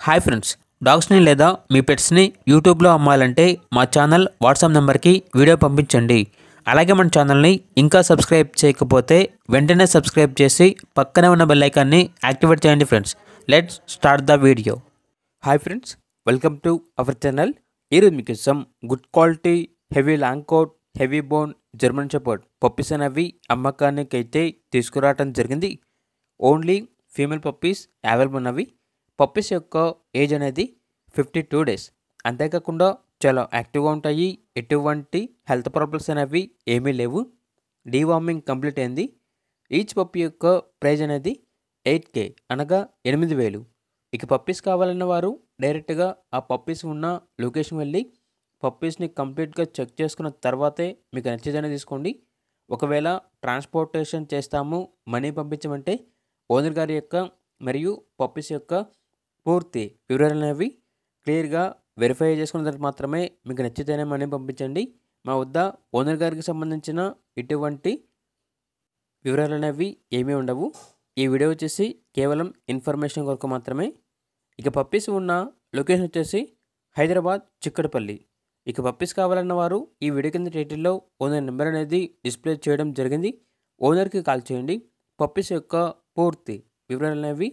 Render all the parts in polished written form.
Hi friends, డాగ్స్ని లేదా మీ పెట్స్ని యూట్యూబ్లో అమ్మాలంటే మా ఛానల్ వాట్సాప్ నెంబర్కి వీడియో పంపించండి. అలాగే మన ఛానల్ని ఇంకా సబ్స్క్రైబ్ చేయకపోతే వెంటనే సబ్స్క్రైబ్ చేసి పక్కనే ఉన్న బెల్ ఐకాన్ని యాక్టివేట్ చేయండి friends. Let's start the video. Hi friends, welcome to our channel. ఈరోజు మీకు some good quality heavy long coat heavy bone German shepherd puppies అనేవి అమ్మకానికి అయితే తీసుకురావడం జరిగింది. ఓన్లీ ఫీమేల్ పప్పీస్ అవైలబుల్ ఉన్నవి. పప్పీస్ యొక్క ఏజ్ అనేది 52 డేస్. అంతేకాకుండా చాలా యాక్టివ్గా ఉంటాయి. ఎటువంటి హెల్త్ ప్రాబ్లమ్స్ అనేవి ఏమీ లేవు. డీవార్మింగ్ కంప్లీట్ అయింది. ఈచ్ పప్పీ యొక్క ప్రైజ్ అనేది 8K అనగా 8,000. ఇక పప్పీస్ కావాలన్న వారు డైరెక్ట్గా ఆ పప్పీస్ ఉన్న లొకేషన్ వెళ్ళి పప్పీస్ని కంప్లీట్గా చెక్ చేసుకున్న తర్వాతే మీకు నచ్చేదనే తీసుకోండి. ఒకవేళ ట్రాన్స్పోర్టేషన్ చేస్తాము, మనీ పంపించమంటే ఓనర్ గారి యొక్క మరియు పప్పీస్ యొక్క పూర్తి వివరాలు అనేవి క్లియర్గా వెరిఫై చేసుకున్న తర్వాత మాత్రమే మీకు నచ్చితేనే మనీ పంపించండి. మా వద్ద ఓనర్ గారికి సంబంధించిన ఇటువంటి వివరాలు అనేవి ఏమీ ఉండవు. ఈ వీడియో వచ్చేసి కేవలం ఇన్ఫర్మేషన్ కొరకు మాత్రమే. ఇక పప్పీస్ ఉన్న లొకేషన్ వచ్చేసి హైదరాబాద్ చిక్కడపల్లి. ఇక పప్పీస్ కావాలన్న వారు ఈ వీడియో కింద టైటిల్లో ఓనర్ నెంబర్ అనేది డిస్ప్లే చేయడం జరిగింది. ఓనర్కి కాల్ చేయండి. పప్పీస్ యొక్క పూర్తి వివరాలు అనేవి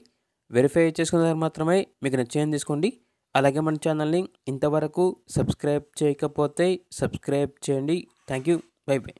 వెరిఫై చేసుకున్న తర్వాత మాత్రమే మీకు నచ్చేయని తీసుకోండి. అలాగే మన ఛానల్ని ఇంతవరకు సబ్స్క్రైబ్ చేయకపోతే సబ్స్క్రైబ్ చేయండి. Thank you. By by.